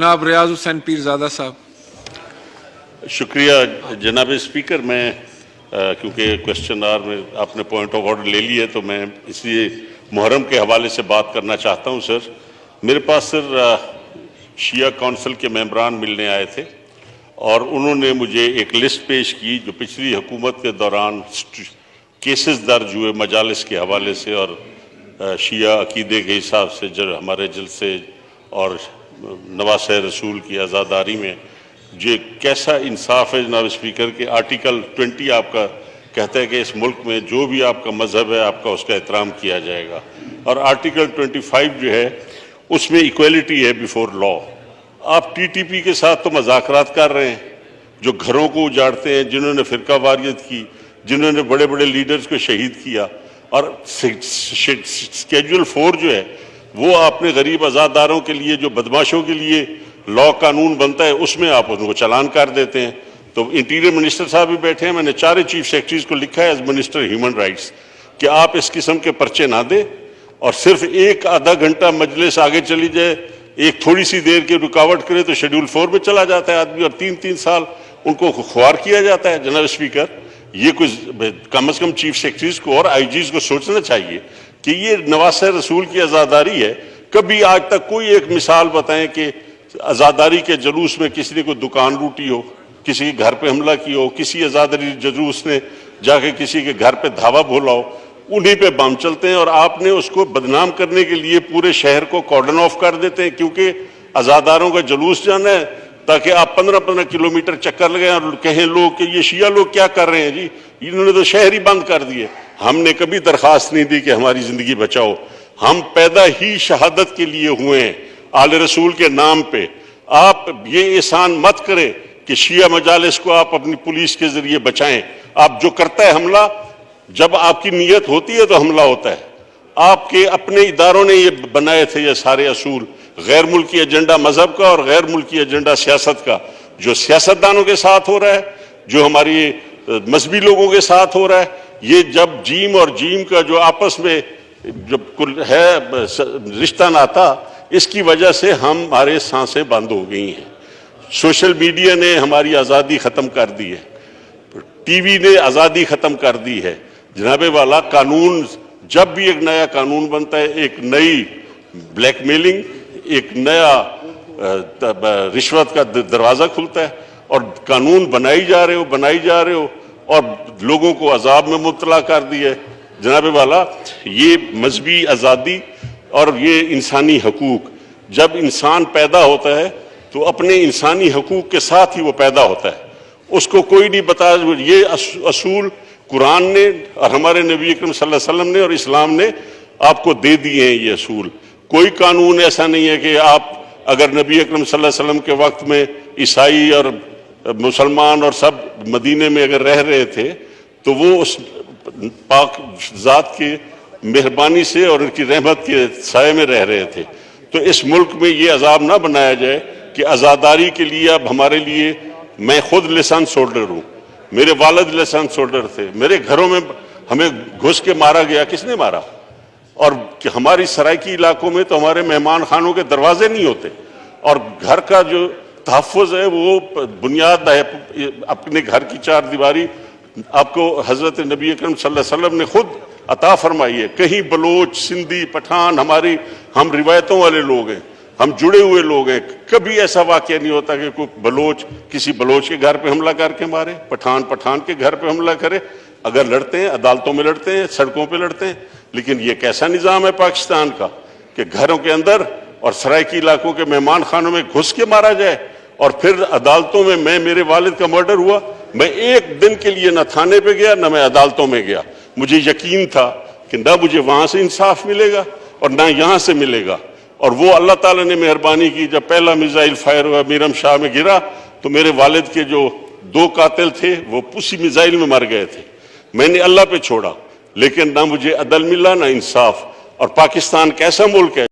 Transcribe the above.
जनाब रियाज हुसैन पीरजादा साहब। शुक्रिया जनाब स्पीकर। मैं क्योंकि क्वेश्चन आवर में आपने पॉइंट ऑफ ऑर्डर ले लिया तो मैं इसलिए मुहर्रम के हवाले से बात करना चाहता हूं। सर, मेरे पास शिया काउंसिल के मेंबरान मिलने आए थे और उन्होंने मुझे एक लिस्ट पेश की जो पिछली हुकूमत के दौरान केसेस दर्ज हुए मजालिस के हवाले से और शिया अकीदे के हिसाब से जो हमारे जलसे और नवासे रसूल की आज़ादारी में जो कैसा इंसाफ है जनाब स्पीकर के आर्टिकल 20 आपका कहता है कि इस मुल्क में जो भी आपका मजहब है आपका उसका एहतराम किया जाएगा, और आर्टिकल 25 जो है उसमें इक्वलिटी है बिफोर लॉ। आप टीटीपी के साथ तो मज़ाकरात कर रहे हैं, जो घरों को उजाड़ते हैं, जिन्होंने फ़िरका वारियत की, जिन्होंने बड़े बड़े लीडर्स को शहीद किया, और स्केड्यूल 4 जो है वो आपने गरीब आज़ादारों के लिए जो बदमाशों के लिए लॉ कानून बनता है उसमें आप उनको चालान कर देते हैं। तो इंटीरियर मिनिस्टर साहब भी बैठे हैं, मैंने 4 चीफ सेक्रेटरीज को लिखा है एज मिनिस्टर ह्यूमन राइट्स कि आप इस किस्म के पर्चे ना दें और सिर्फ एक आधा घंटा मजलिस आगे चली जाए, एक थोड़ी सी देर की रुकावट करे तो शेड्यूल 4 में चला जाता है आदमी और 3-3 साल उनको खुआर किया जाता है। जनाब स्पीकर, ये कुछ कम से कम चीफ सेक्रेटरीज को और आईजीज को सोचना चाहिए कि ये नवासे रसूल की आज़ादारी है। कभी आज तक कोई एक मिसाल बताएं कि आज़ादारी के जुलूस में किसी ने कोई दुकान लूटी हो, किसी के घर पे हमला किया हो, किसी आज़ादारी जुलूस ने जाके किसी के घर पे धावा बोला हो, उन्हीं पे बम चलते हैं और आपने उसको बदनाम करने के लिए पूरे शहर को कॉर्डन ऑफ कर देते हैं क्योंकि आज़ादारों का जुलूस जाना है ताकि आप 15-15 किलोमीटर चक्कर लगाएं और कहें लोग कि ये शिया लोग क्या कर रहे हैं जी, इन्होंने तो शहर ही बंद कर दिए। हमने कभी दरख्वास्त नहीं दी कि हमारी ज़िंदगी बचाओ, हम पैदा ही शहादत के लिए हुए हैं आले रसूल के नाम पे। आप ये एहसान मत करें कि शिया मजालिस को आप अपनी पुलिस के ज़रिए बचाएं। आप जो करता है हमला, जब आपकी नीयत होती है तो हमला होता है। आपके अपने इदारों ने ये बनाए थे ये सारे असूल, गैर मुल्की एजेंडा मजहब का और गैर मुल्की एजेंडा सियासत का, जो सियासतदानों के साथ हो रहा है, जो हमारी मजहबी लोगों के साथ हो रहा है। ये जब जीम और जीम का जो आपस में जब कुल है रिश्ता नाता, इसकी वजह से हमारे सांसें बंद हो गई हैं। सोशल मीडिया ने हमारी आज़ादी ख़त्म कर दी है, टीवी ने आज़ादी ख़त्म कर दी है। जनाबे वाला कानून, जब भी एक नया कानून बनता है एक नई ब्लैकमेलिंग, एक नया रिश्वत का दरवाज़ा खुलता है और कानून बनाई जा रहे हो और लोगों को अजाब में मुब्तला कर दिया है। जनाबे वाला, ये मजहबी आज़ादी और ये इंसानी हकूक़, जब इंसान पैदा होता है तो अपने इंसानी हकूक़ के साथ ही वो पैदा होता है, उसको कोई नहीं बता। ये असूल कुरान ने और हमारे नबी अकरम सल्लल्लाहु अलैहि वसल्लम ने और इस्लाम ने आपको दे दिए हैं। ये असूल, कोई कानून ऐसा नहीं है कि आप अगर नबी अकरम सल्लल्लाहु अलैहि वसल्लम के वक्त में ईसाई और मुसलमान और सब मदीने में अगर रह रहे थे तो वो उस पाक ज़ात की मेहरबानी से और उनकी रहमत के साए में रह रहे थे। तो इस मुल्क में ये अजाब ना बनाया जाए कि आज़ादारी के लिए अब हमारे लिए, मैं खुद लाइसेंस होल्डर हूँ, मेरे वालिद लाइसेंस होल्डर थे, मेरे घरों में हमें घुस के मारा गया, किसने मारा? और कि हमारी सराइकी इलाकों में तो हमारे मेहमान खानों के दरवाजे नहीं होते और घर का जो तहफ़्फ़ुज़ है वो बुनियाद है अपने घर की 4 दीवारी आपको हज़रत नबी अकरम सल्लल्लाहु अलैहि वसल्लम ने खुद अता फरमाई है। कहीं बलोच, सिंधी, पठान, हम रिवायतों वाले लोग हैं, हम जुड़े हुए लोग हैं। कभी ऐसा वाक़या नहीं होता कि कोई बलोच किसी बलोच के घर पे हमला करके मारे, पठान के घर पे हमला करे। अगर लड़ते हैं अदालतों में लड़ते हैं, सड़कों पे लड़ते हैं, लेकिन ये कैसा निज़ाम है पाकिस्तान का कि घरों के अंदर और सराइकी इलाकों के मेहमान खानों में घुस के मारा जाए और फिर अदालतों में। मेरे वालिद का मर्डर हुआ, मैं एक दिन के लिए न थाने पे गया न मैं अदालतों में गया। मुझे यकीन था कि ना मुझे वहाँ से इंसाफ मिलेगा और ना यहाँ से मिलेगा। और वो अल्लाह ताला ने मेहरबानी की, जब पहला मिसाइल फायर हुआ मीरम शाह में गिरा तो मेरे वालिद के जो 2 कातिल थे वो उसी मिसाइल में मर गए थे। मैंने अल्लाह पे छोड़ा, लेकिन ना मुझे अदल मिला ना इंसाफ। और पाकिस्तान कैसा मुल्क है